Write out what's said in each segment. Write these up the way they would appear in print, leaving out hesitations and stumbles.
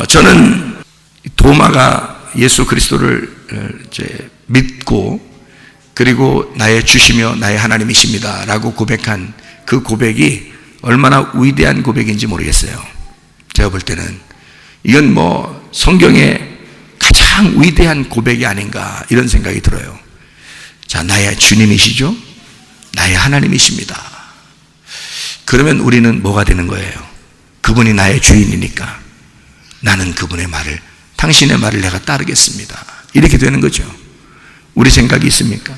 저는 도마가 예수 그리스도를 이제 믿고 그리고 나의 주시며 나의 하나님이십니다 라고 고백한 그 고백이 얼마나 위대한 고백인지 모르겠어요. 제가 볼 때는 이건 뭐 성경의 가장 위대한 고백이 아닌가 이런 생각이 들어요. 자, 나의 주님이시죠? 나의 하나님이십니다. 그러면 우리는 뭐가 되는 거예요? 그분이 나의 주인이니까 나는 그분의 말을, 당신의 말을 내가 따르겠습니다. 이렇게 되는 거죠. 우리 생각이 있습니까?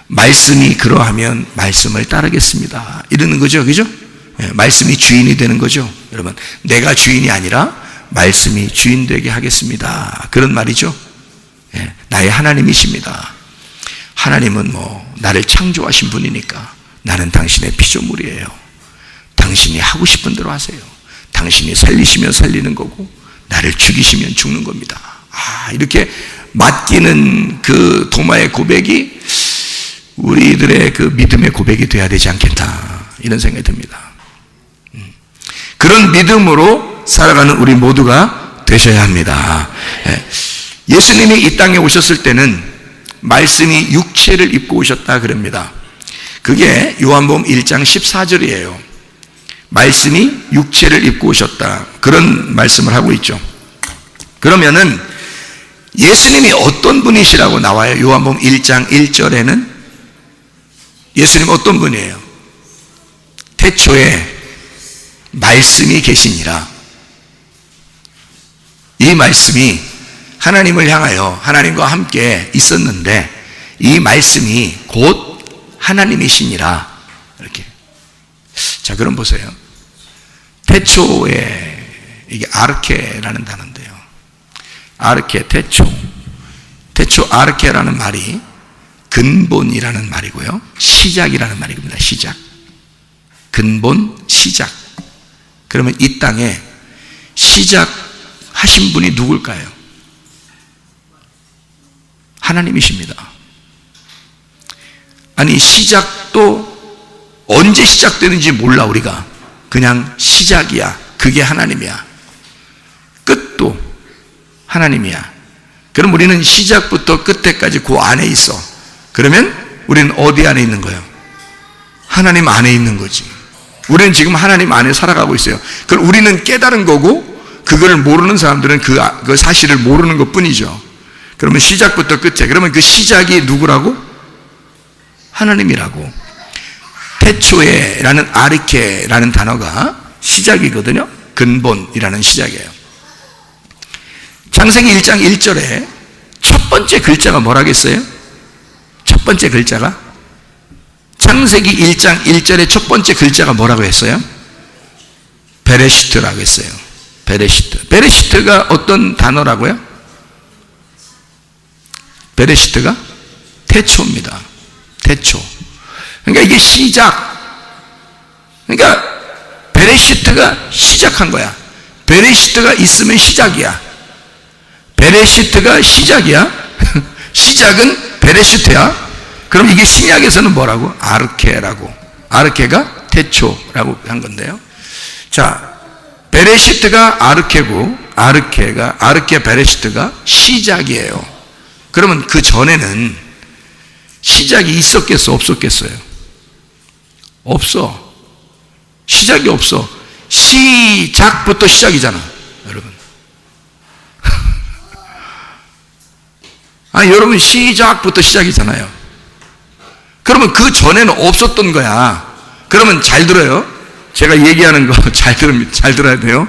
말씀이 그러하면 말씀을 따르겠습니다. 이러는 거죠. 그죠? 말씀이 주인이 되는 거죠. 여러분, 내가 주인이 아니라 말씀이 주인 되게 하겠습니다. 그런 말이죠. 나의 하나님이십니다. 하나님은 뭐 나를 창조하신 분이니까 나는 당신의 피조물이에요. 당신이 하고 싶은 대로 하세요. 당신이 살리시면 살리는 거고 나를 죽이시면 죽는 겁니다. 이렇게 맡기는 그 도마의 고백이 우리들의 그 믿음의 고백이 돼야 되지 않겠다 이런 생각이 듭니다. 그런 믿음으로 살아가는 우리 모두가 되셔야 합니다. 예수님이 이 땅에 오셨을 때는 말씀이 육체를 입고 오셨다 그럽니다. 그게 요한복음 1장 14절이에요. 말씀이 육체를 입고 오셨다, 그런 말씀을 하고 있죠. 그러면은 예수님이 어떤 분이시라고 나와요? 요한복음 1장 1절에는 예수님 어떤 분이에요? 태초에 말씀이 계시니라. 이 말씀이 하나님을 향하여 하나님과 함께 있었는데 이 말씀이 곧 하나님이시니라. 이렇게. 자, 그럼 보세요. 태초에, 이게 아르케라는 단어인데요. 아르케, 태초 아르케라는 말이 근본이라는 말이고요, 시작이라는 말입니다. 시작, 근본, 시작. 그러면 이 땅에 시작하신 분이 누굴까요? 하나님이십니다. 아니, 시작도 언제 시작되는지 몰라. 우리가 그냥 시작이야, 그게 하나님이야. 끝도 하나님이야. 그럼 우리는 시작부터 끝에까지 그 안에 있어. 그러면 우리는 어디 안에 있는 거예요? 하나님 안에 있는 거지. 우리는 지금 하나님 안에 살아가고 있어요. 그걸 우리는 깨달은 거고, 그걸 모르는 사람들은 그 사실을 모르는 것 뿐이죠. 그러면 시작부터 끝에, 그러면 그 시작이 누구라고? 하나님이라고. 태초에라는 아르케라는 단어가 시작이거든요. 근본이라는 시작이에요. 창세기 1장 1절에 첫 번째 글자가 뭐라겠어요? 첫 번째 글자가? 창세기 1장 1절에 첫 번째 글자가 뭐라고 했어요? 베레시트라고 했어요. 베레시트. 베레시트가 어떤 단어라고요? 베레시트가 태초입니다. 태초. 그러니까 이게 시작. 그러니까 베레시트가 시작한 거야. 베레시트가 있으면 시작이야. 베레시트가 시작이야. 시작은 베레시트야. 그럼 이게 신약에서는 뭐라고? 아르케라고. 아르케가 태초라고 한 건데요. 자, 베레시트가 아르케고, 아르케 베레시트가 시작이에요. 그러면 그 전에는 시작이 있었겠어, 없었겠어요? 없어. 시작이 없어. 시작부터 시작이잖아, 여러분. 여러분, 시작부터 시작이잖아요. 그러면 그 전에는 없었던 거야. 그러면 잘 들어요. 제가 얘기하는 거 잘 들어야 돼요.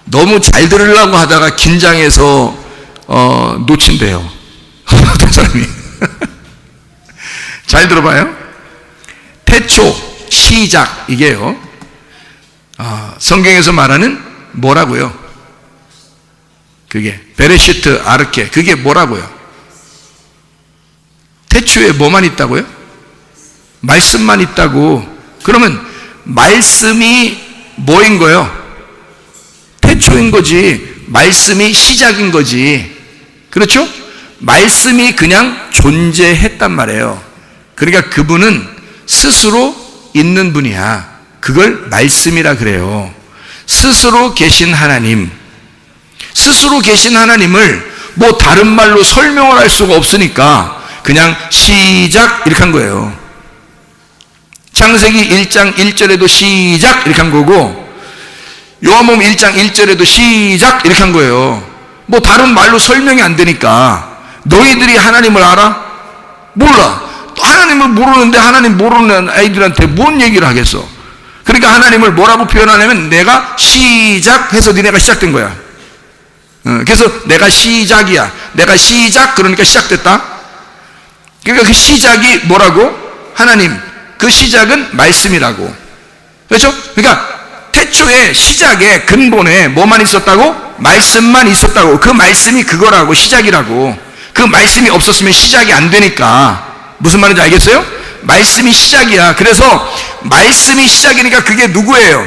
너무 잘 들으려고 하다가 긴장해서 놓친대요. 어떤 사람이. 잘 들어봐요. 태초, 시작, 이게요. 성경에서 말하는 뭐라고요? 그게 베레시트, 아르케, 그게 뭐라고요? 태초에 뭐만 있다고요? 말씀만 있다고. 그러면 말씀이 뭐인 거예요? 태초인 거지. 말씀이 시작인 거지. 그렇죠? 말씀이 그냥 존재했단 말이에요. 그러니까 그분은 스스로 있는 분이야. 그걸 말씀이라 그래요. 스스로 계신 하나님, 스스로 계신 하나님을 뭐 다른 말로 설명을 할 수가 없으니까 그냥 시작 이렇게 한 거예요. 창세기 1장 1절에도 시작 이렇게 한 거고, 요한복음 1장 1절에도 시작 이렇게 한 거예요. 뭐 다른 말로 설명이 안 되니까. 너희들이 하나님을 알아? 몰라. 하나님을 모르는데 하나님 모르는 아이들한테 뭔 얘기를 하겠어. 그러니까 하나님을 뭐라고 표현하냐면 내가 시작해서 니네가 시작된 거야. 그래서 내가 시작이야. 내가 시작 그러니까 시작됐다. 그러니까 그 시작이 뭐라고? 하나님. 그 시작은 말씀이라고. 그렇죠? 그러니까 태초에 시작에 근본에 뭐만 있었다고? 말씀만 있었다고. 그 말씀이 그거라고, 시작이라고. 그 말씀이 없었으면 시작이 안 되니까. 무슨 말인지 알겠어요? 말씀이 시작이야. 그래서 말씀이 시작이니까 그게 누구예요?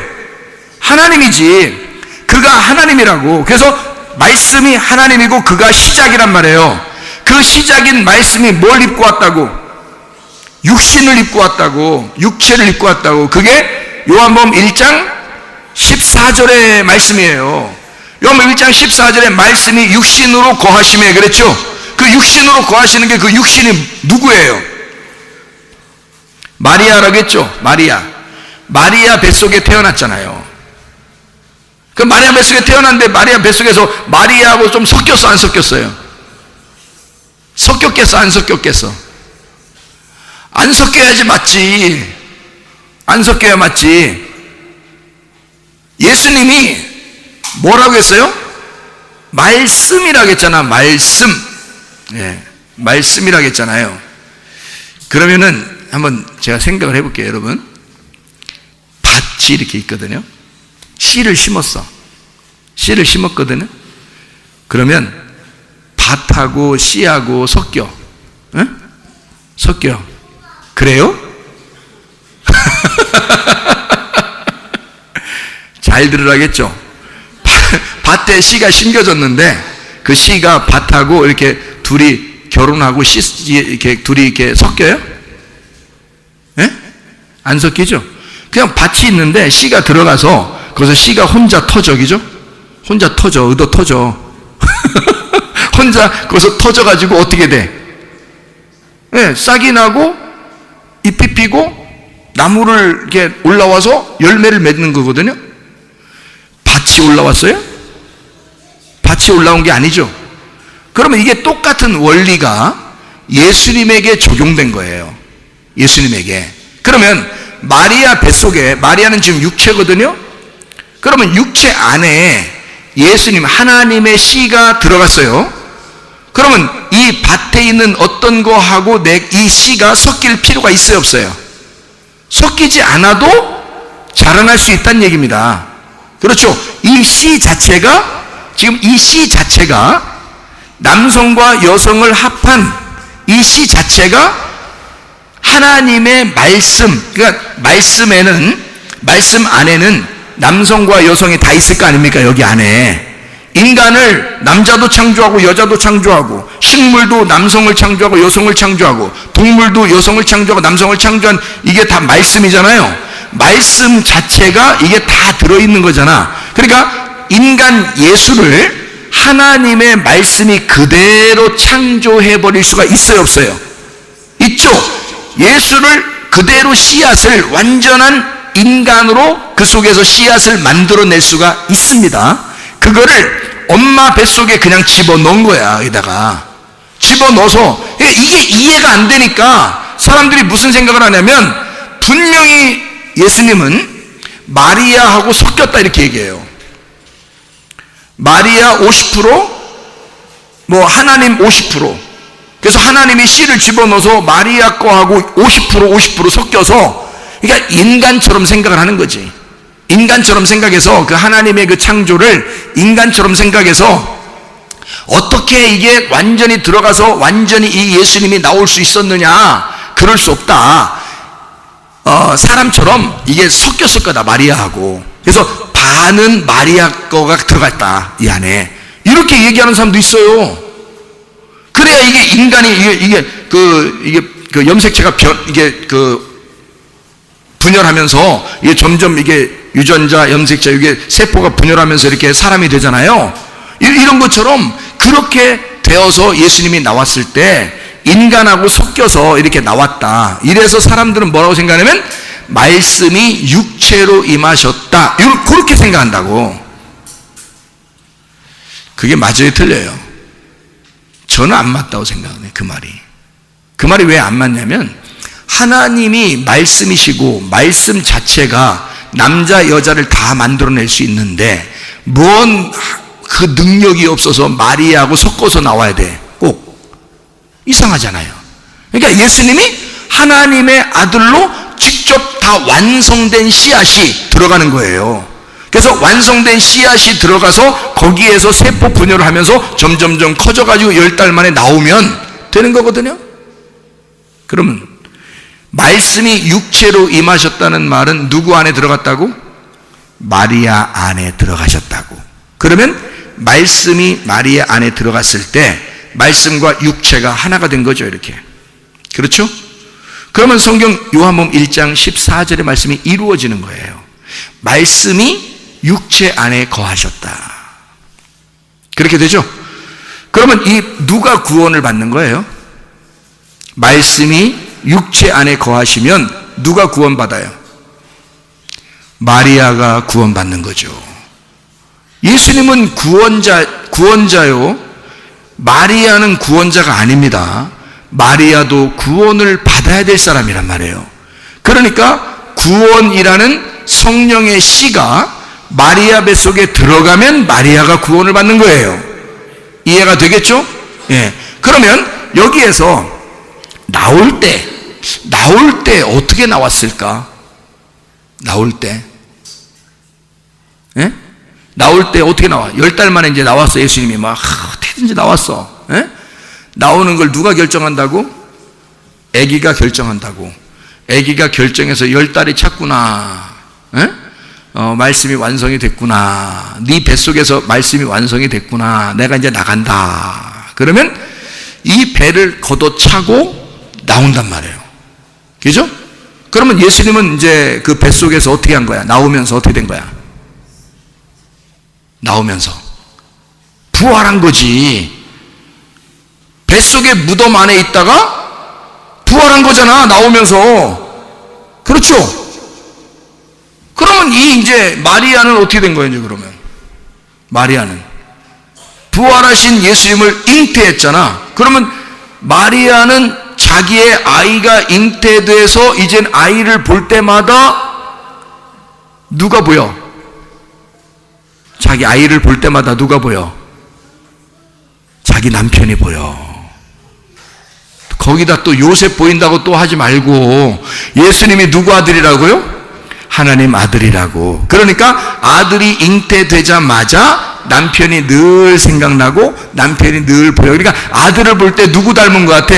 하나님이지. 그가 하나님이라고. 그래서 말씀이 하나님이고 그가 시작이란 말이에요. 그 시작인 말씀이 뭘 입고 왔다고? 육신을 입고 왔다고. 육체를 입고 왔다고. 그게 요한복음 1장 14절의 말씀이에요. 요한복음 1장 14절의 말씀이 육신으로 거하심에, 그랬죠? 그 육신으로 거하시는 게 그 육신이 누구예요? 마리아라고 했죠? 마리아 뱃속에 태어났잖아요. 그 마리아 뱃속에 태어났는데 마리아 뱃속에서 마리아하고 좀 섞였어, 안 섞였어요? 섞였겠어, 안 섞였겠어? 안 섞여야지 맞지. 안 섞여야 맞지. 예수님이 뭐라고 했어요? 말씀이라고 했잖아. 말씀. 예, 말씀이라고 했잖아요. 그러면은 한번 제가 생각을 해볼게요, 여러분. 밭이 이렇게 있거든요. 씨를 심었어. 씨를 심었거든요. 그러면 밭하고 씨하고 섞여. 응? 섞여. 그래요? 잘 들으라겠죠? 밭에 씨가 심겨졌는데 그 씨가 밭하고 이렇게 둘이 결혼하고 이렇게 둘이 이렇게 섞여요? 예? 안 섞이죠? 그냥 밭이 있는데 씨가 들어가서 거기서 씨가 혼자 터져, 그죠? 혼자 터져, 의도 터져. 혼자 거기서 터져가지고 어떻게 돼? 예, 싹이 나고 잎이 피고 나무를 이렇게 올라와서 열매를 맺는 거거든요. 밭이 올라왔어요? 밭이 올라온 게 아니죠. 그러면 이게 똑같은 원리가 예수님에게 적용된 거예요. 예수님에게. 그러면 마리아 뱃속에, 마리아는 지금 육체거든요. 그러면 육체 안에 예수님, 하나님의 씨가 들어갔어요. 그러면 이 밭에 있는 어떤 거하고 이 씨가 섞일 필요가 있어요, 없어요? 섞이지 않아도 자라날 수 있다는 얘기입니다. 그렇죠? 이 씨 자체가, 지금 이 씨 자체가 남성과 여성을 합한 이 씨 자체가 하나님의 말씀, 그러니까 말씀 안에는 남성과 여성이 다 있을 거 아닙니까? 여기 안에. 인간을 남자도 창조하고 여자도 창조하고, 식물도 남성을 창조하고 여성을 창조하고, 동물도 여성을 창조하고 남성을 창조한, 이게 다 말씀이잖아요. 말씀 자체가 이게 다 들어있는 거잖아. 그러니까 인간 예수를 하나님의 말씀이 그대로 창조해버릴 수가 있어요, 없어요? 있죠. 예수를 그대로 씨앗을, 완전한 인간으로 그 속에서 씨앗을 만들어낼 수가 있습니다. 그거를 엄마 뱃속에 그냥 집어넣은 거야. 여기다가 집어넣어서, 이게 이해가 안 되니까 사람들이 무슨 생각을 하냐면, 분명히 예수님은 마리아하고 섞였다 이렇게 얘기해요. 마리아 50%, 뭐 하나님 50%. 그래서 하나님이 씨를 집어넣어서 마리아 거하고 50% 섞여서, 그러니까 인간처럼 생각을 하는 거지. 인간처럼 생각해서 그 하나님의 그 창조를 인간처럼 생각해서 어떻게 이게 완전히 들어가서 완전히 이 예수님이 나올 수 있었느냐? 그럴 수 없다. 사람처럼 이게 섞였을 거다, 마리아하고. 그래서 반은 마리아 거가 들어갔다, 이 안에. 이렇게 얘기하는 사람도 있어요. 그래야 이게 인간이 이게 그 염색체가 분열하면서 이게 점점 이게 유전자, 염색체, 이게 세포가 분열하면서 이렇게 사람이 되잖아요. 이런 것처럼 그렇게 되어서 예수님이 나왔을 때 인간하고 섞여서 이렇게 나왔다. 이래서 사람들은 뭐라고 생각하냐면 말씀이 육체로 임하셨다. 그렇게 생각한다고. 그게 맞아요, 틀려요? 저는 안 맞다고 생각해요, 그 말이. 그 말이 왜 안 맞냐면 하나님이 말씀이시고 말씀 자체가 남자 여자를 다 만들어낼 수 있는데 뭔 그 능력이 없어서 마리아하고 섞어서 나와야 돼. 꼭 이상하잖아요. 그러니까 예수님이 하나님의 아들로 직접 다 완성된 씨앗이 들어가는 거예요. 그래서 완성된 씨앗이 들어가서 거기에서 세포 분열을 하면서 점점점 커져가지고 10달 만에 나오면 되는 거거든요. 그러면 말씀이 육체로 임하셨다는 말은 누구 안에 들어갔다고? 마리아 안에 들어가셨다고. 그러면 말씀이 마리아 안에 들어갔을 때 말씀과 육체가 하나가 된 거죠, 이렇게. 그렇죠? 그러면 성경 요한복음 1장 14절의 말씀이 이루어지는 거예요. 말씀이 육체 안에 거하셨다. 그렇게 되죠? 그러면 이 누가 구원을 받는 거예요? 말씀이 육체 안에 거하시면 누가 구원받아요? 마리아가 구원받는 거죠. 예수님은 구원자요. 마리아는 구원자가 아닙니다. 마리아도 구원을 받아야 될 사람이란 말이에요. 그러니까 구원이라는 성령의 씨가 마리아 뱃속에 들어가면 마리아가 구원을 받는 거예요. 이해가 되겠죠? 예. 그러면 여기에서 나올 때 어떻게 나왔을까? 나올 때. 예? 나올 때 어떻게 나와? 10달 만에 이제 나왔어. 예수님이 막 어떻게든지 나왔어. 예? 나오는 걸 누가 결정한다고? 아기가 결정한다고. 아기가 결정해서 10달이 찼구나. 예? 말씀이 완성이 됐구나. 네 뱃속에서 말씀이 완성이 됐구나. 내가 이제 나간다. 그러면 이 배를 걷어차고 나온단 말이에요. 그죠? 그러면 예수님은 이제 그 뱃속에서 어떻게 한 거야? 나오면서 어떻게 된 거야? 나오면서 부활한 거지. 뱃속에 무덤 안에 있다가 부활한 거잖아, 나오면서. 그렇죠? 그러면 이제 마리아는 어떻게 된 거예요, 이제 그러면? 마리아는 부활하신 예수님을 잉태했잖아. 그러면 마리아는 자기의 아이가 잉태돼서 이젠 아이를 볼 때마다 누가 보여? 자기 아이를 볼 때마다 누가 보여? 자기 남편이 보여. 거기다 또 요셉 보인다고 또 하지 말고 예수님이 누구 아들이라고요? 하나님 아들이라고. 그러니까 아들이 잉태되자마자 남편이 늘 생각나고 남편이 늘 보여. 그러니까 아들을 볼 때 누구 닮은 것 같아?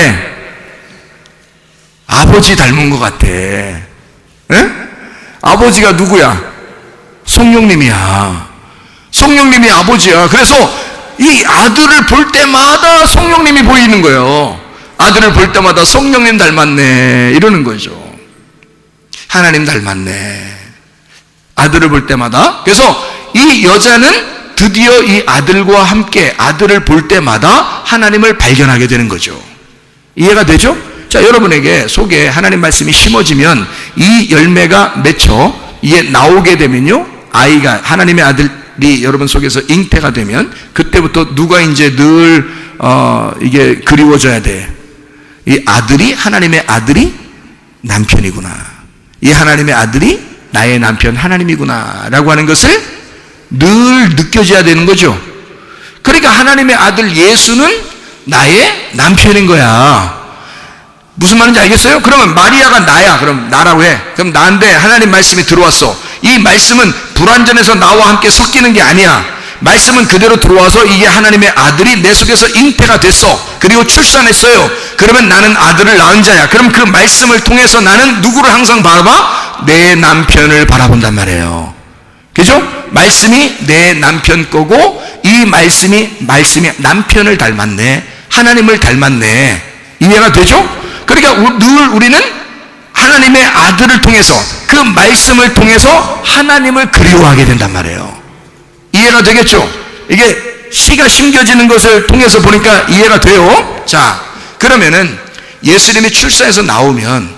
아버지 닮은 것 같아. 에? 아버지가 누구야? 성령님이야. 성령님이 아버지야. 그래서 이 아들을 볼 때마다 성령님이 보이는 거예요. 아들을 볼 때마다 성령님 닮았네 이러는 거죠. 하나님 닮았네. 아들을 볼 때마다. 그래서 이 여자는 드디어 이 아들과 함께 아들을 볼 때마다 하나님을 발견하게 되는 거죠. 이해가 되죠? 자, 여러분에게 속에 하나님 말씀이 심어지면 이 열매가 맺혀 이게 나오게 되면요, 아이가 하나님의 아들이 여러분 속에서 잉태가 되면 그때부터 누가 이제 늘 이게 그리워져야 돼. 이 아들이, 하나님의 아들이 남편이구나. 이 하나님의 아들이 나의 남편 하나님이구나 라고 하는 것을 늘 느껴져야 되는 거죠. 그러니까 하나님의 아들 예수는 나의 남편인 거야. 무슨 말인지 알겠어요? 그러면 마리아가 나야. 그럼 나라고 해. 그럼 나인데 하나님 말씀이 들어왔어. 이 말씀은 불완전해서 나와 함께 섞이는 게 아니야. 말씀은 그대로 들어와서 이게 하나님의 아들이 내 속에서 잉태가 됐어. 그리고 출산했어요. 그러면 나는 아들을 낳은 자야. 그럼 그 말씀을 통해서 나는 누구를 항상 바라봐? 내 남편을 바라본단 말이에요. 그죠? 말씀이 내 남편 거고 이 말씀이 남편을 닮았네. 하나님을 닮았네. 이해가 되죠? 그러니까 늘 우리는 하나님의 아들을 통해서 그 말씀을 통해서 하나님을 그리워하게 된단 말이에요. 이해가 되겠죠? 이게 씨가 심겨지는 것을 통해서 보니까 이해가 돼요. 자, 그러면은 예수님이 출산해서 나오면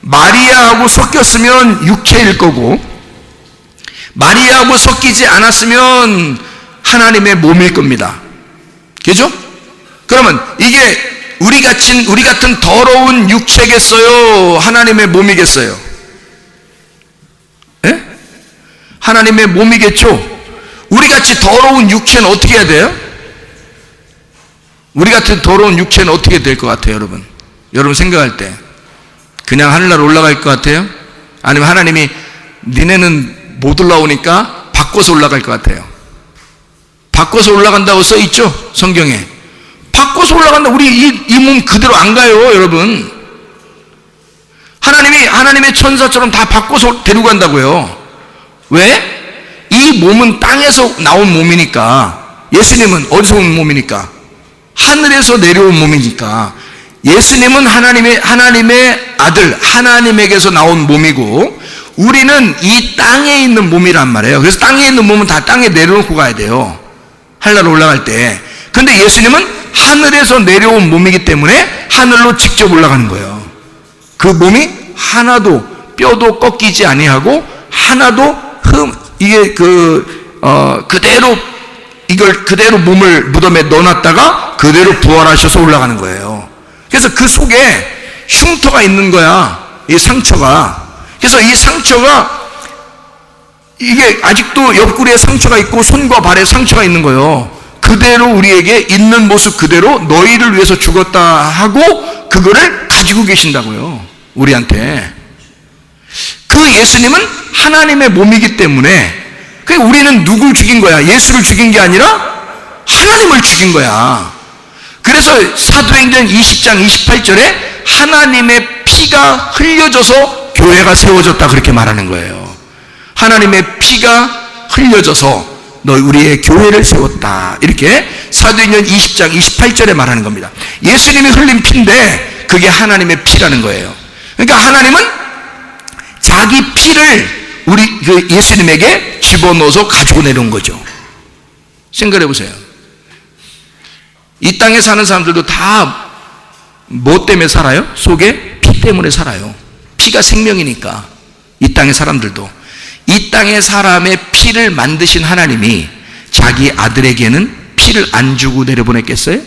마리아하고 섞였으면 육체일 거고, 마리아하고 섞이지 않았으면 하나님의 몸일 겁니다. 그죠? 그러면 이게 우리 같은 더러운 육체겠어요? 하나님의 몸이겠어요? 예? 하나님의 몸이겠죠? 우리 같이 더러운 육체는 어떻게 해야 돼요? 우리 같은 더러운 육체는 어떻게 될 것 같아요, 여러분? 여러분 생각할 때 그냥 하늘나라 올라갈 것 같아요? 아니면 하나님이 니네는 못 올라오니까 바꿔서 올라갈 것 같아요? 바꿔서 올라간다고 써 있죠, 성경에. 바꿔서 올라간다. 우리 이 몸 그대로 안 가요, 여러분. 하나님의 천사처럼 다 바꿔서 데리고 간다고요. 왜? 이 몸은 땅에서 나온 몸이니까. 예수님은 어디서 온 몸이니까? 하늘에서 내려온 몸이니까. 예수님은 하나님의 아들, 하나님에게서 나온 몸이고, 우리는 이 땅에 있는 몸이란 말이에요. 그래서 땅에 있는 몸은 다 땅에 내려놓고 가야 돼요, 하늘로 올라갈 때. 근데 예수님은 하늘에서 내려온 몸이기 때문에 하늘로 직접 올라가는 거예요. 그 몸이 하나도 뼈도 꺾이지 아니하고 하나도 그대로 몸을 무덤에 넣어놨다가 그대로 부활하셔서 올라가는 거예요. 그래서 그 속에 흉터가 있는 거야, 이 상처가. 그래서 이 상처가, 이게 아직도 옆구리에 상처가 있고 손과 발에 상처가 있는 거예요. 그대로 우리에게 있는 모습 그대로 너희를 위해서 죽었다 하고 그거를 가지고 계신다고요, 우리한테. 그 예수님은 하나님의 몸이기 때문에, 그러니까 우리는 누굴 죽인 거야? 예수를 죽인 게 아니라 하나님을 죽인 거야. 그래서 사도행전 20장 28절에 하나님의 피가 흘려져서 교회가 세워졌다, 그렇게 말하는 거예요. 하나님의 피가 흘려져서 우리의 교회를 세웠다, 이렇게 사도행전 20장 28절에 말하는 겁니다. 예수님이 흘린 피인데 그게 하나님의 피라는 거예요. 그러니까 하나님은 자기 피를 우리 예수님에게 집어넣어서 가지고 내려온 거죠. 생각해 보세요. 이 땅에 사는 사람들도 다 뭐 때문에 살아요? 속에 피 때문에 살아요. 피가 생명이니까. 이 땅의 사람들도. 이 땅의 사람의 피를 만드신 하나님이 자기 아들에게는 피를 안 주고 내려보냈겠어요?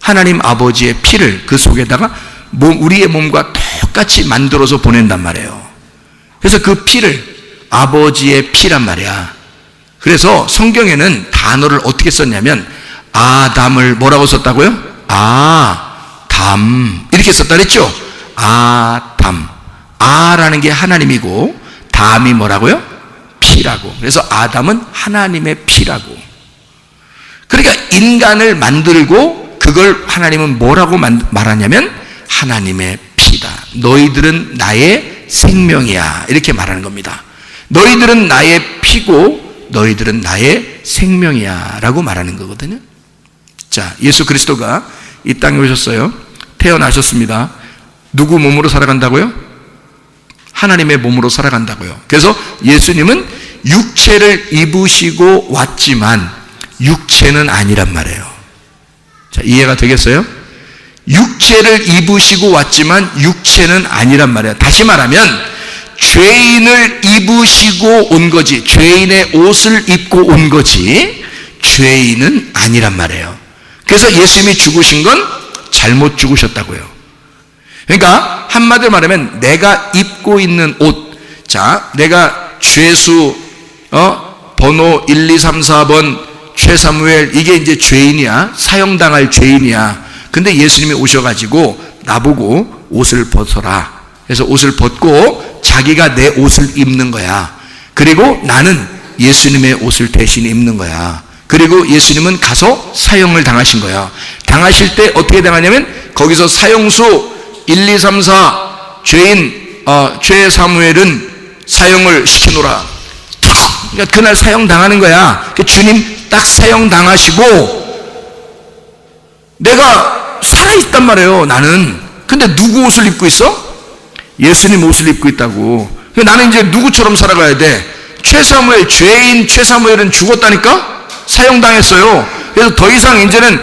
하나님 아버지의 피를 그 속에다가 우리의 몸과 똑같이 만들어서 보낸단 말이에요. 그래서 그 피를 아버지의 피란 말이야. 그래서 성경에는 단어를 어떻게 썼냐면 아담을 뭐라고 썼다고요? 아담, 이렇게 썼다 그랬죠? 아담. 아라는 게 하나님이고 담이 뭐라고요? 피라고. 그래서 아담은 하나님의 피라고. 그러니까 인간을 만들고 그걸 하나님은 뭐라고 말하냐면 하나님의 피다. 너희들은 나의 생명이야, 이렇게 말하는 겁니다. 너희들은 나의 피고 너희들은 나의 생명이야 라고 말하는 거거든요. 자, 예수 그리스도가 이 땅에 오셨어요. 태어나셨습니다. 누구 몸으로 살아간다고요? 하나님의 몸으로 살아간다고요. 그래서 예수님은 육체를 입으시고 왔지만 육체는 아니란 말이에요. 자, 이해가 되겠어요? 육체를 입으시고 왔지만 육체는 아니란 말이에요. 다시 말하면 죄인을 입으시고 온 거지, 죄인의 옷을 입고 온 거지, 죄인은 아니란 말이에요. 그래서 예수님이 죽으신 건 잘못 죽으셨다고요. 그러니까 한마디로 말하면 내가 입고 있는 옷, 자, 내가 죄수 번호 1, 2, 3, 4번 최사무엘, 이게 이제 죄인이야, 사형당할 죄인이야. 근데 예수님이 오셔가지고 나보고 옷을 벗어라. 그래서 옷을 벗고 자기가 내 옷을 입는 거야. 그리고 나는 예수님의 옷을 대신 입는 거야. 그리고 예수님은 가서 사형을 당하신 거야. 당하실 때 어떻게 당하냐면 거기서 사형수 1, 2, 3, 4 죄인 최사무엘은 사형을 시키노라. 그러니까 그날 사형 당하는 거야. 주님 딱 사형 당하시고 내가 살아있단 말이에요, 나는. 근데 누구 옷을 입고 있어? 예수님 옷을 입고 있다고. 나는 이제 누구처럼 살아가야 돼? 죄인 최사무엘은 죽었다니까? 사형당했어요. 그래서 더 이상 이제는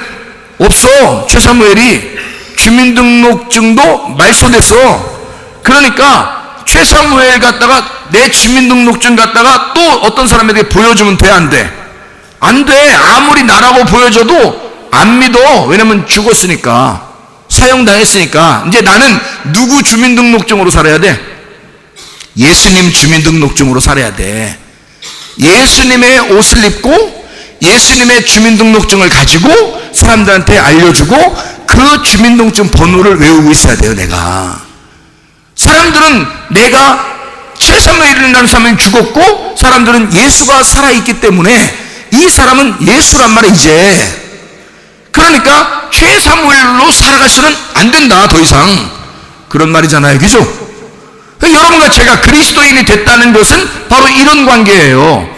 없어. 최사무엘이 주민등록증도 말소됐어. 그러니까 최사무엘 갖다가 내 주민등록증 갖다가 또 어떤 사람에게 보여주면 돼, 안 돼? 안 돼. 아무리 나라고 보여줘도 안 믿어. 왜냐면 죽었으니까, 사형당했으니까. 이제 나는 누구 주민등록증으로 살아야 돼? 예수님 주민등록증으로 살아야 돼. 예수님의 옷을 입고 예수님의 주민등록증을 가지고 사람들한테 알려주고 그 주민등록증 번호를 외우고 있어야 돼요. 내가. 사람들은 내가 최사무엘이라는 사람이 죽었고 사람들은 예수가 살아있기 때문에 이 사람은 예수란 말이야 이제. 그러니까 최사무엘로 살아가서는 안 된다 더 이상. 그런 말이잖아요. 그죠? 여러분과 제가 그리스도인이 됐다는 것은 바로 이런 관계예요.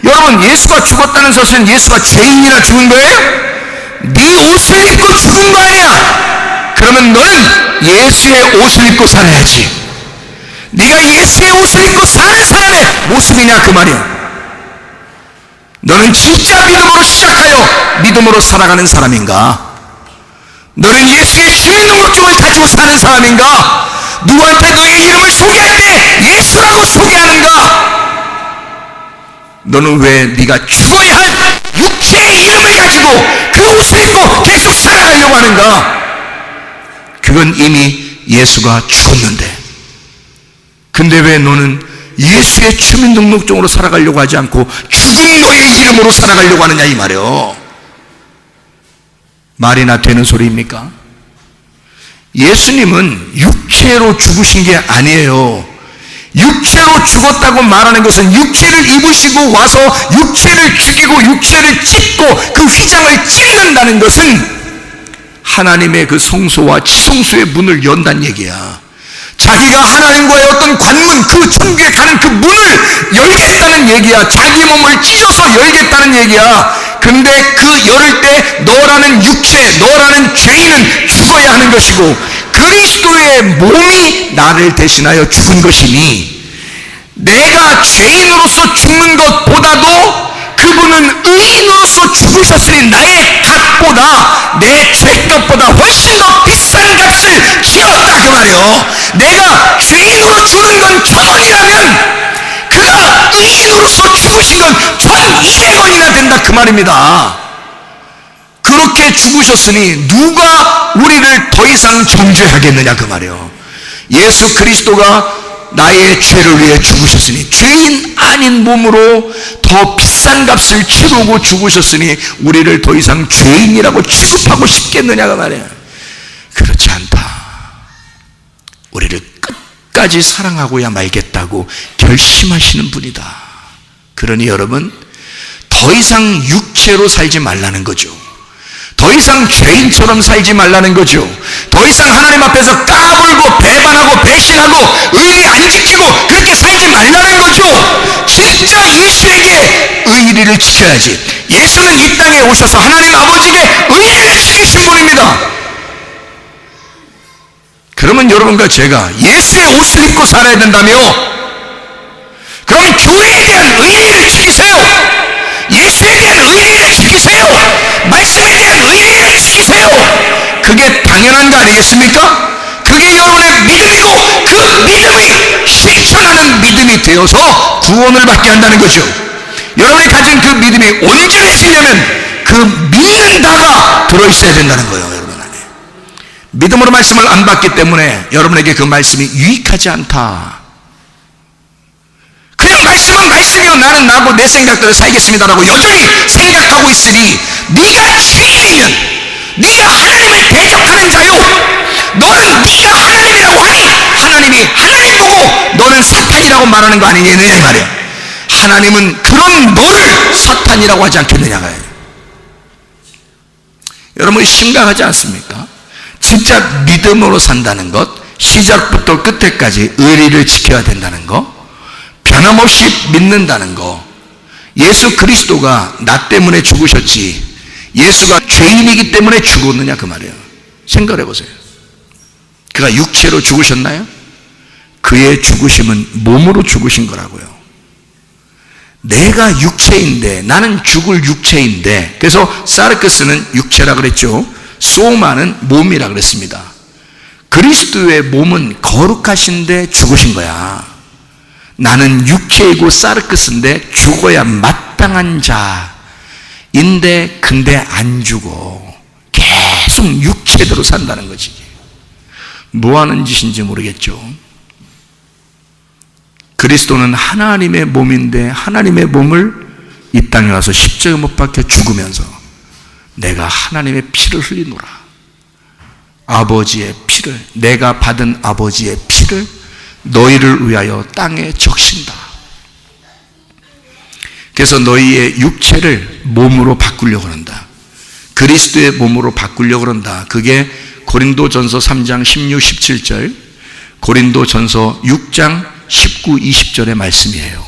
여러분, 예수가 죽었다는 것은 예수가 죄인이라 죽은 거예요? 네 옷을 입고 죽은 거 아니야. 그러면 너는 예수의 옷을 입고 살아야지. 네가 예수의 옷을 입고 사는 사람의 모습이냐 그 말이야. 너는 진짜 믿음으로 시작하여 믿음으로 살아가는 사람인가? 너는 예수의 주민등록증을 가지고 사는 사람인가? 누구한테 너의 이름을 소개할 때 예수라고 소개하는가? 너는 왜 네가 죽어야 할 육체의 이름을 가지고 그 옷을 입고 계속 살아가려고 하는가? 그건 이미 예수가 죽었는데. 근데 왜 너는 예수의 주민등록증으로 살아가려고 하지 않고 죽은 너의 이름으로 살아가려고 하느냐 이 말이요. 말이나 되는 소리입니까? 예수님은 육체로 죽으신 게 아니에요. 육체로 죽었다고 말하는 것은 육체를 입으시고 와서 육체를 죽이고 육체를 찢고 그 휘장을 찢는다는 것은 하나님의 그 성소와 지성소의 문을 연다는 얘기야. 자기가 하나님과의 어떤 관문, 그 천국에 가는 그 문을 열겠다는 얘기야. 자기 몸을 찢어서 열겠다는 얘기야. 근데 그 열을 때 너라는 육체, 너라는 죄인은 죽어야 하는 것이고 그리스도의 몸이 나를 대신하여 죽은 것이니 내가 죄인으로서 죽는 것보다도 그분은 의인으로서 죽으셨으니 나의 값보다 내 죄값보다 훨씬 더 비싼 값을 지었다 그 말이요. 내가 죄인으로 죽는 건 1,000원이라면 그가 의인으로서 죽으신 건 1,200원이나 된다 그 말입니다. 그렇게 죽으셨으니 누가 우리를 더 이상 정죄하겠느냐 그 말이요. 예수 그리스도가 나의 죄를 위해 죽으셨으니 죄인 아닌 몸으로 더 비싼 값을 치르고 죽으셨으니 우리를 더 이상 죄인이라고 취급하고 싶겠느냐가 말이야. 그렇지 않다. 우리를 끝까지 사랑하고야 말겠다고 결심하시는 분이다. 그러니 여러분, 더 이상 육체로 살지 말라는 거죠. 더 이상 죄인처럼 살지 말라는 거죠. 더 이상 하나님 앞에서 까불고 배반하고 배신하고 의리 안 지키고 그렇게 살지 말라는 거죠. 진짜 예수에게 의리를 지켜야지. 예수는 이 땅에 오셔서 하나님 아버지에게 의리를 지키신 분입니다. 그러면 여러분과 제가 예수의 옷을 입고 살아야 된다며? 그럼 교회에 대한 의리를 지키세요. 예수에 대한 의리를 지키세요. 말씀에 대한 의리를 지키세요. 그게 당연한 거 아니겠습니까? 그게 여러분의 믿음이고 그 믿음이 실천하는 믿음이 되어서 구원을 받게 한다는 거죠. 여러분이 가진 그 믿음이 온전해지려면 그 믿는다가 들어있어야 된다는 거예요. 여러분 안에 믿음으로 말씀을 안 받기 때문에 여러분에게 그 말씀이 유익하지 않다. 그냥 말씀은 말씀이요 나는 나고 내 생각대로 살겠습니다라고 여전히 생각하고 있으니 네가 죄인이면 네가 하나님을 대적하는 자요 너는 네가 하나님이라고 하니 하나님이 하나님 보고 너는 사탄이라고 말하는 거 아니겠느냐 이 말이야. 하나님은 그런 너를 사탄이라고 하지 않겠느냐가. 여러분 심각하지 않습니까? 진짜 믿음으로 산다는 것, 시작부터 끝에까지 의리를 지켜야 된다는 거, 변함없이 믿는다는 거. 예수 그리스도가 나 때문에 죽으셨지 예수가 죄인이기 때문에 죽었느냐 그 말이에요. 생각을 해보세요. 그가 육체로 죽으셨나요? 그의 죽으심은 몸으로 죽으신 거라고요. 내가 육체인데, 나는 죽을 육체인데, 그래서 사르크스는 육체라 그랬죠. 소마는 몸이라 그랬습니다. 그리스도의 몸은 거룩하신데 죽으신 거야. 나는 육체이고 사르크스인데 죽어야 마땅한 자인데 근데 안 죽어. 계속 육체대로 산다는 거지. 뭐 하는 짓인지 모르겠죠. 그리스도는 하나님의 몸인데 하나님의 몸을 이 땅에 와서 십자가에 못 박혀 죽으면서 내가 하나님의 피를 흘리노라. 아버지의 피를, 내가 받은 아버지의 피를 너희를 위하여 땅에 적신다. 그래서 너희의 육체를 몸으로 바꾸려고 한다. 그리스도의 몸으로 바꾸려고 한다. 그게 고린도전서 3장 16, 17절, 고린도전서 6장 19, 20절의 말씀이에요.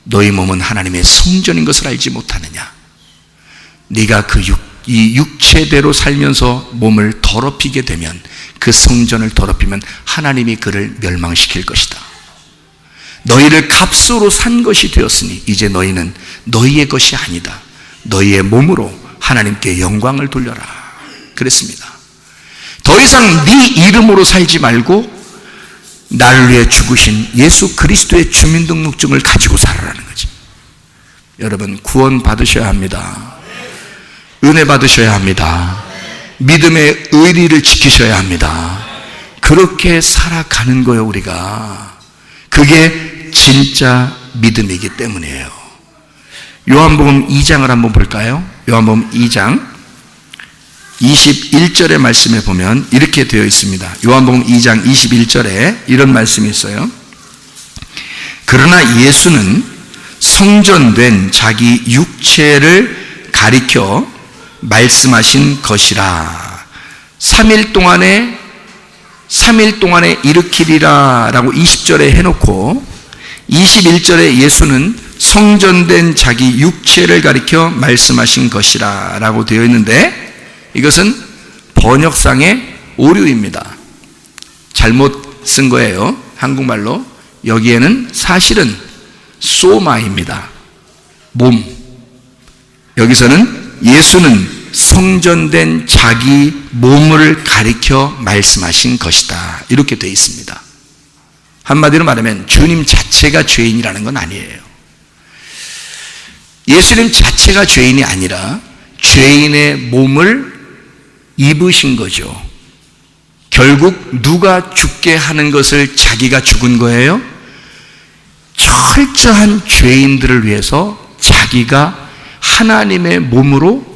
너희 몸은 하나님의 성전인 것을 알지 못하느냐. 네가 이 육체대로 살면서 몸을 더럽히게 되면, 그 성전을 더럽히면 하나님이 그를 멸망시킬 것이다. 너희를 값으로 산 것이 되었으니 이제 너희는 너희의 것이 아니다. 너희의 몸으로 하나님께 영광을 돌려라. 그랬습니다. 더 이상 네 이름으로 살지 말고 나를 위해 죽으신 예수 그리스도의 주민등록증을 가지고 살아라는 거지. 여러분, 구원 받으셔야 합니다. 은혜 받으셔야 합니다. 믿음의 의리를 지키셔야 합니다. 그렇게 살아가는 거예요, 우리가. 그게 진짜 믿음이기 때문이에요. 요한복음 2장을 한번 볼까요? 요한복음 2장 21절의 말씀에 보면 이렇게 되어 있습니다. 요한복음 2장 21절에 이런 말씀이 있어요. 그러나 예수는 성전된 자기 육체를 가리켜 말씀하신 것이라. 3일 동안에 일으키리라 라고 20절에 해놓고 21절에 예수는 성전된 자기 육체를 가리켜 말씀하신 것이라 라고 되어 있는데, 이것은 번역상의 오류입니다. 잘못 쓴 거예요. 한국말로. 여기에는 사실은 소마입니다. 몸. 여기서는 예수는 성전된 자기 몸을 가리켜 말씀하신 것이다. 이렇게 되어 있습니다. 한마디로 말하면 주님 자체가 죄인이라는 건 아니에요. 예수님 자체가 죄인이 아니라 죄인의 몸을 입으신 거죠. 결국 누가 죽게 하는 것을 자기가 죽은 거예요? 철저한 죄인들을 위해서 자기가 하나님의 몸으로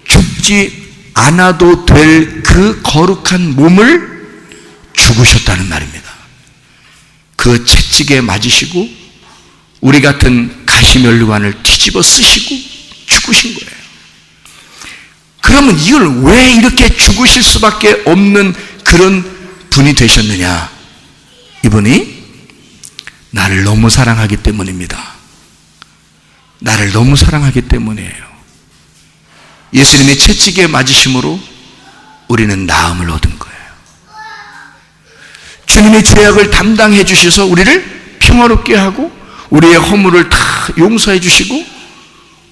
죽지 않아도 될 그 거룩한 몸을 죽으셨다는 말입니다. 그 채찍에 맞으시고 우리 같은 가시면류관을 뒤집어 쓰시고 죽으신 거예요. 그러면 이걸 왜 이렇게 죽으실 수밖에 없는 그런 분이 되셨느냐? 이분이 나를 너무 사랑하기 때문입니다. 나를 너무 사랑하기 때문이에요. 예수님의 채찍에 맞으심으로 우리는 나음을 얻은 거예요. 주님의 죄악을 담당해 주셔서 우리를 평화롭게 하고 우리의 허물을 다 용서해 주시고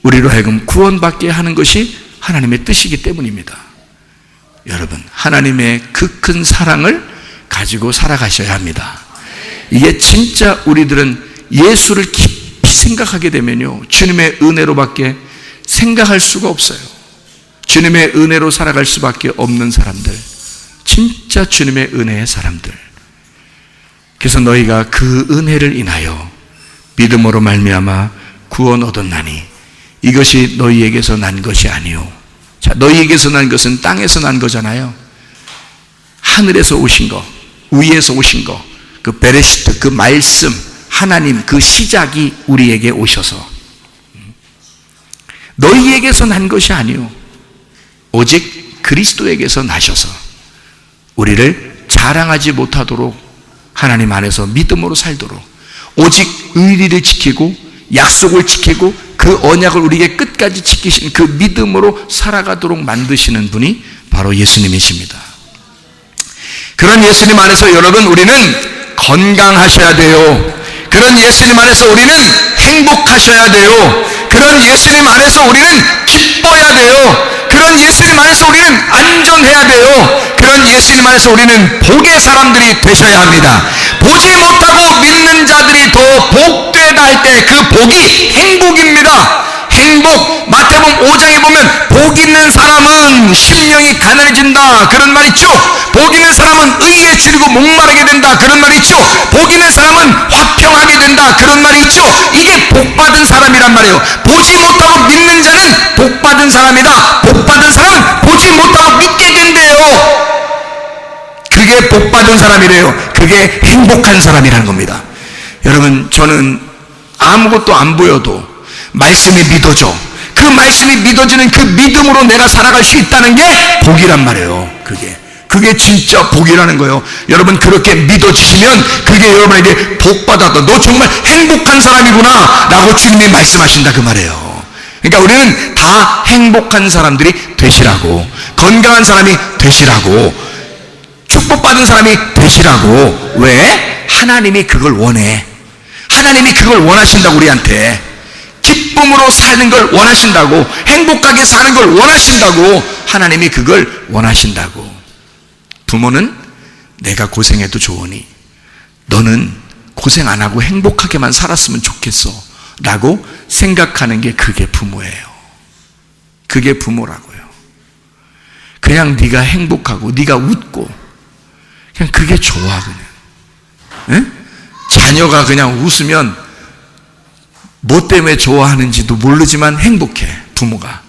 우리로 하여금 구원받게 하는 것이 하나님의 뜻이기 때문입니다. 여러분, 하나님의 그 큰 사랑을 가지고 살아가셔야 합니다. 이게 진짜 우리들은 예수를 깊이 생각하게 되면요, 주님의 은혜로밖에 생각할 수가 없어요. 주님의 은혜로 살아갈 수밖에 없는 사람들, 진짜 주님의 은혜의 사람들. 그래서 너희가 그 은혜를 인하여 믿음으로 말미암아 구원 얻었나니 이것이 너희에게서 난 것이 아니오. 자, 너희에게서 난 것은 땅에서 난 거잖아요. 하늘에서 오신 거, 위에서 오신 거, 그 베레시트, 그 말씀, 하나님 그 시작이 우리에게 오셔서 너희에게서 난 것이 아니오. 오직 그리스도에게서 나셔서 우리를 자랑하지 못하도록 하나님 안에서 믿음으로 살도록 오직 의리를 지키고 약속을 지키고 그 언약을 우리에게 끝까지 지키신 그 믿음으로 살아가도록 만드시는 분이 바로 예수님이십니다. 그런 예수님 안에서 여러분, 우리는 건강하셔야 돼요. 그런 예수님 안에서 우리는 행복하셔야 돼요. 그런 예수님 안에서 우리는 기뻐야 돼요. 그런 예수님 안에서 우리는 안전해야 돼요. 그런 예수님 안에서 우리는 복의 사람들이 되셔야 합니다. 보지 못하고 믿는 자들이 더 복되다 할 때 그 복이 행복입니다. 행복, 마태복음 5장에 보면 복 있는 사람은 심령이 가난해진다 그런 말 있죠. 복 있는 사람은 의에 줄이고 목마르게 된다 그런 말 있죠. 복 있는 사람은 화평하게 된다 그런 말이 있죠. 이게 복받은 사람이란 말이에요. 보지 못하고 믿는 자는 복받은 사람이다. 복받은 사람은 보지 못하고 믿게 된대요. 그게 복받은 사람이래요. 그게 행복한 사람이라는 겁니다. 여러분, 저는 아무것도 안 보여도 말씀이 믿어져. 그 말씀이 믿어지는 그 믿음으로 내가 살아갈 수 있다는 게 복이란 말이에요. 그게 진짜 복이라는 거예요. 여러분, 그렇게 믿어지시면 그게 여러분에게 복받았다. 너 정말 행복한 사람이구나 라고 주님이 말씀하신다 그 말이에요. 그러니까 우리는 다 행복한 사람들이 되시라고, 건강한 사람이 되시라고, 축복받은 사람이 되시라고. 왜? 하나님이 그걸 원해. 하나님이 그걸 원하신다고. 우리한테 기쁨으로 사는 걸 원하신다고, 행복하게 사는 걸 원하신다고. 하나님이 그걸 원하신다고. 부모는 내가 고생해도 좋으니 너는 고생 안 하고 행복하게만 살았으면 좋겠어 라고 생각하는 게 그게 부모예요. 그게 부모라고요. 그냥 네가 행복하고 네가 웃고 그냥 그게 좋아. 그냥 자녀가 그냥 웃으면 뭐 때문에 좋아하는지도 모르지만 행복해. 부모가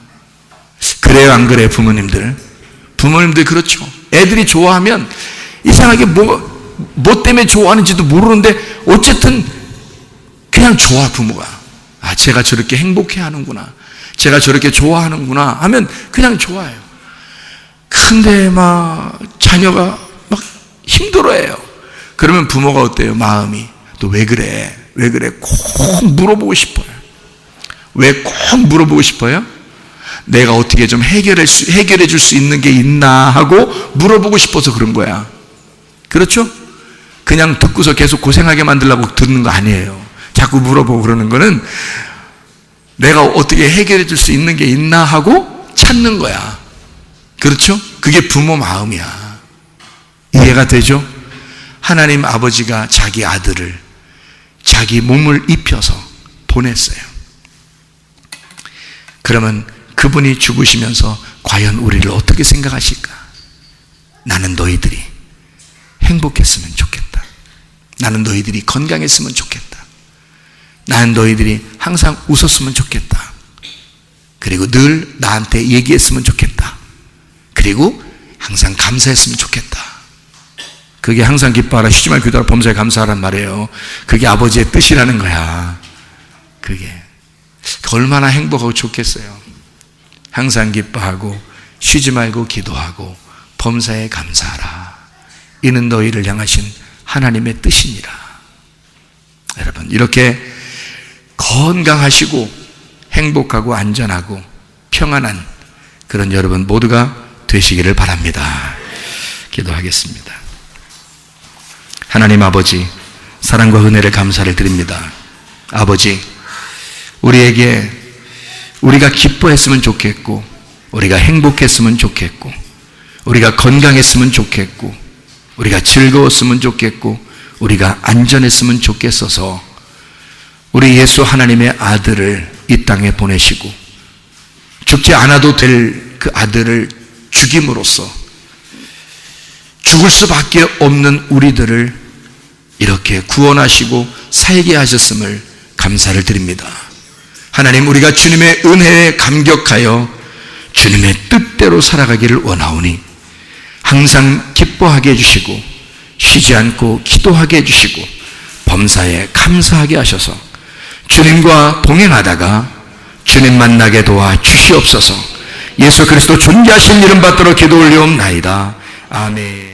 그래요, 안 그래요? 부모님들 그렇죠. 애들이 좋아하면 이상하게 뭐 때문에 좋아하는지도 모르는데 어쨌든 그냥 좋아. 부모가 제가 저렇게 행복해 하는구나, 제가 저렇게 좋아하는구나 하면 그냥 좋아요. 근데 막 자녀가 막 힘들어해요. 그러면 부모가 어때요? 마음이 또 왜 그래 꼭 물어보고 싶어요. 왜 꼭 물어보고 싶어요? 내가 어떻게 좀 해결해 줄 수 있는 게 있나 하고 물어보고 싶어서 그런 거야. 그렇죠? 그냥 듣고서 계속 고생하게 만들려고 듣는 거 아니에요. 자꾸 물어보고 그러는 거는 내가 어떻게 해결해 줄 수 있는 게 있나 하고 찾는 거야. 그렇죠? 그게 부모 마음이야. 이해가 되죠? 하나님 아버지가 자기 아들을 자기 몸을 입혀서 보냈어요. 그러면 그분이 죽으시면서 과연 우리를 어떻게 생각하실까? 나는 너희들이 행복했으면 좋겠다. 나는 너희들이 건강했으면 좋겠다. 나는 너희들이 항상 웃었으면 좋겠다. 그리고 늘 나한테 얘기했으면 좋겠다. 그리고 항상 감사했으면 좋겠다. 그게 항상 기뻐하라, 쉬지 말고 기도하라, 범사에 감사하란 말이에요. 그게 아버지의 뜻이라는 거야. 그게 얼마나 행복하고 좋겠어요. 항상 기뻐하고 쉬지 말고 기도하고 범사에 감사하라. 이는 너희를 향하신 하나님의 뜻이니라. 여러분, 이렇게 건강하시고 행복하고 안전하고 평안한 그런 여러분 모두가 되시기를 바랍니다. 기도하겠습니다. 하나님 아버지, 사랑과 은혜를 감사를 드립니다. 아버지, 우리에게 우리가 기뻐했으면 좋겠고, 우리가 행복했으면 좋겠고, 우리가 건강했으면 좋겠고, 우리가 즐거웠으면 좋겠고, 우리가 안전했으면 좋겠어서 우리 예수 하나님의 아들을 이 땅에 보내시고 죽지 않아도 될 그 아들을 죽임으로써 죽을 수밖에 없는 우리들을 이렇게 구원하시고 살게 하셨음을 감사를 드립니다. 하나님, 우리가 주님의 은혜에 감격하여 주님의 뜻대로 살아가기를 원하오니 항상 기뻐하게 해주시고 쉬지 않고 기도하게 해주시고 범사에 감사하게 하셔서 주님과 동행하다가 주님 만나게 도와 주시옵소서. 예수 그리스도 존귀하신 이름 받들어 기도 올리옵나이다. 아멘.